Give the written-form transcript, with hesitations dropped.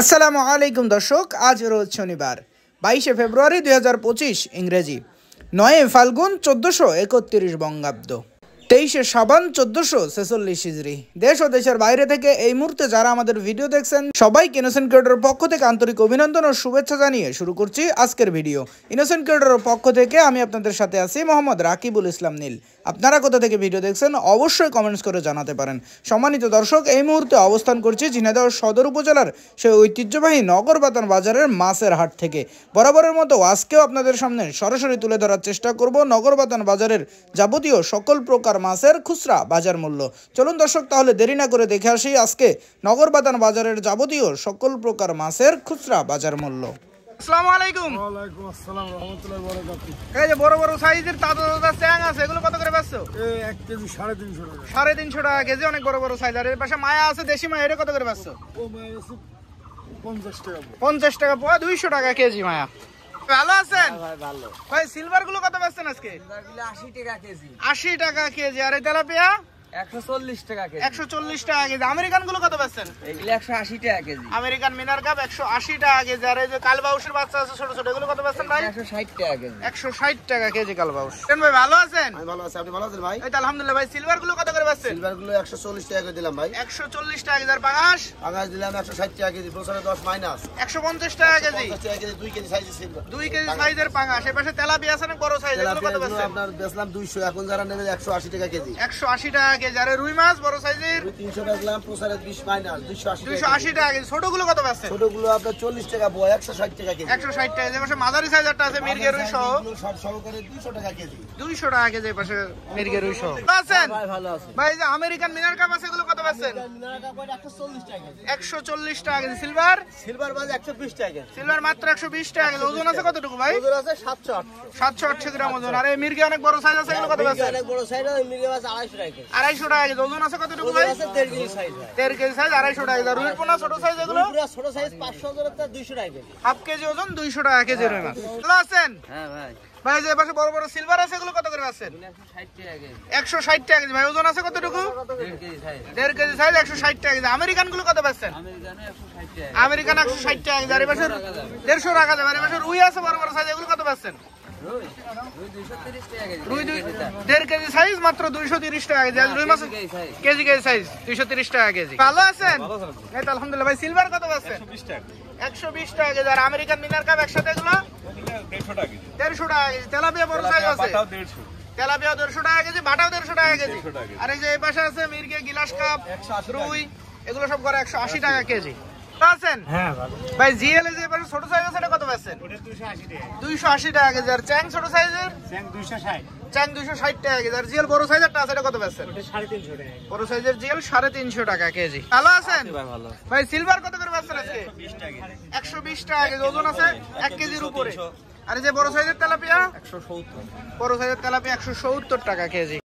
আসসালামু আলাইকুম দর্শক, আজ রোজ শনিবার 22শে ফেব্রুয়ারি 2025 ইংরেজি, 9 ফাল্গুন 1431 বঙ্গাব্দ, 23শে শাবান 1446 হিজরি। দেশ ও দেশের বাইরে থেকে এই মুহূর্তে যারা আমাদের ভিডিও দেখছেন সবাইকে ইনোসেন্ট ক্রিয়েটরের পক্ষ থেকে আন্তরিক অভিনন্দন ও শুভেচ্ছা জানিয়ে শুরু করছি আজকের ভিডিও। ইনোসেন্ট ক্রিয়েটরের পক্ষ থেকে আমি আপনাদের সাথে আছি মোহাম্মদ রাকিবুল ইসলাম নীল। আপনারা কোথা থেকে ভিডিও দেখছেন অবশ্যই কমেন্টস করে জানাতে পারেন। সম্মানিত দর্শক, এই মুহূর্তে অবস্থান করছি ঝিনাইদহ সদর উপজেলার সেই ঐতিহ্যবাহী নগরবাতান বাজারের মাছের হাট থেকে। বরাবরের মতো আজকেও আপনাদের সামনে সরাসরি তুলে ধরার চেষ্টা করব নগরবাতান বাজারের যাবতীয় সকল প্রকার মাছের খুচরা বাজার মূল্য। চলুন দর্শক, তাহলে দেরি না করে দেখে আসি আজকে নগরবাতান বাজারের যাবতীয় সকল প্রকার মাছের খুচরা বাজার মূল্য। আসসালামু আলাইকুম। ওয়ালাইকুম আসসালাম রাহমাতুল্লাহি ওয়া বারাকাতুহু। এই যে বড় বড় সাইজের তাজা চ্যাং আছে, এগুলো কত করে বেচছো? এই 1 কেজি 350 টাকা। 350 টাকা কেজি, অনেক বড় বড় সাইজ। আর এর পাশে মায়া আছে, দেশি মায়া, এটা কত করে বেচছো? ও মাছ আছে 50 টাকা। 50 টাকা পোয়া, 200 টাকা কেজি মায়া। ভালো আছেন ভাই? ভালো। ভাই সিলভার গুলো কত বেচছেন আজকে? সিলভারগুলো 80 টাকা কেজি। 80 টাকা কেজি। আর এই তেলাপিয়া 140 টাকা কেজি। 140 টাকা কেজি। আমেরিকান গুলো কত বেচছেন? এগুলো 180 টাকা কেজি। আমেরিকান মিনার কাপ 180 টাকা কেজি। আর এই যে কালবাউসের বাচ্চা আছে ছোট ছোট, এগুলো কত বেচছেন ভাই? 160 টাকা কেজি। 160 টাকা কেজি কালবাউস। ভাই ভালো আছেন? আমি ভালো আছি, আপনি ভালো আছেন ভাই? এই তো আলহামদুলিল্লাহ। ভাই সিলভার গুলো কত করে বেচছেন? সিলভার গুলো 140 টাকা করে দিলাম ভাই। 140 টাকা কেজি। আর পাঙাশ আগাজ দিলাম 160 টাকা কেজি, বছরে 10 মাইনাস 150 টাকা কেজি। 50 টাকা কেজি, 2 কেজি সাইজের সিলভার। 2 কেজি সাইজের পাঙাশ। এই পাশে তেলাপিয়া আছে না বড় সাইজ, এগুলো কত তেলাপিয়া বেচছেন? আপনার বেচলাম 200, এখন যারা নেবে 180 টাকা কেজি। 180 টাকা কেজি। আর রুই মাছ বড় সাইজের 300 বেচলাম, প্রসারে 20 মাইনাস 280 টাকা। 280 টাকা কেজি। ছোট গুলো কত বেচছেন? ছোটগুলো আপনার 40 টাকা বয়, 160 টাকা কেজি। 160 টাকা। যে পাশে মাঝারি সাইজেরটা আছে মির্গের রুই সহ এগুলো সব সহকারে 200 টাকা কেজি। 200 টাকা কেজি। এই পাশে মির্গের রুই সহ। ভালো আছেন ভাই ভালো আছে। ভাই? এই যে আমেরিকান মিনার কাপ আছে, এগুলো কত বেচছেন? 140 টাকা কেজি। 140 টাকা কেজি। সিলভার সিলভার বাজ 120 টাকা কেজি। সিলভার মাত্র 120 টাকা কেজি। ওজন আছে কতটুকু ভাই? ওজন আছে 700 780 গ্রাম ওজন। আর এই মির্গে অনেক বড় সাইজ আছে, এগুলো কত বেচছেন? অনেক বড় সাইজ, মিলিয়ে বাজ 250 টাকা কেজি। 250 টাকা কেজি। ওজন আছে কতটুকু ভাই? ওজন আছে 1.5 কেজি সাইজ ভাই। 1.5 কেজি সাইজ, 250 টাকা কেজি। আর রুই পোনা ছোট সাইজ এগুলো পুরো ছোট সাইজ 500 টাকা 200 টাকা কেজি। হাফ কেজি ওজন, 200 টাকা কেজি রুই মাছ। ভালো আছেন হ্যাঁ ভাই। ভাই? যে পাশে বড় বড় সিলভার আছে, এগুলো কত করে বেচছেন? 160 টাকা কেজি। 160 টাকা কেজি। ভাই ওজন আছে কতটুকু? 1.5 কেজি সাইজ। 1.5 কেজি সাইজ, 160 টাকা কেজি। আমেরিকান গুলো কত বেচছেন? আমেরিকানে 160 টাকা। আমেরিকান 160 টাকা কেজি। আর এই পাশে 150 টাকা যাবে। আর এই পাশে রুই আছে বড় বড় সাইজ, এগুলো কত বেচছেন? রুই 230 টাকা কেজি। রুই 1.5 কেজি সাইজ মাত্র 230 টাকা কেজি। আর রুই মাছ কেজি সাইজ 230 টাকা কেজি। ভালো আছেন? এই তো আলহামদুলিল্লাহ। ভাই সিলভার কত বেচছেন? 120 টাকা কেজি। আর আমেরিকান মিনার কাপ একসাথে এগুলো 150 টাকা কেজি। 150 টাকা কেজি। তেলাপিয়া বড় সাইজ আছে, তেলাপিয়া 150 টাকা কেজি, বাটাও 150 টাকা কেজি। আর এই যে এই পাশে আছে মির্গে গিলাস কাপ, রুই, এগুলো সব করে 180 টাকা কেজি। আছেন? হ্যাঁ ভালো। ভাই জিএল যে পাশে ছোট সাইজ আছে, এটা কত বেচছেন? 280 টাকা কেজি। আর চ্যাং ছোট সাইজের চ্যাং 260 টাকা কেজি। আর জিএল বড় সাইজেরটা আছে, এটা কত বেচছেন? 350 টাকা। বড় সাইজের জিএল 350 টাকা কেজি। ভালো আছেন ভাই ভালো। ভাই? সিলভার কত করে বেচছেন আজকে? 120 টাকা কেজি। ওজন আছে 1 কেজির উপরে। আর এই যে বড় সাইজের তেলাপিয়া 170। বড় সাইজের তেলাপিয়া 170 টাকা কেজি।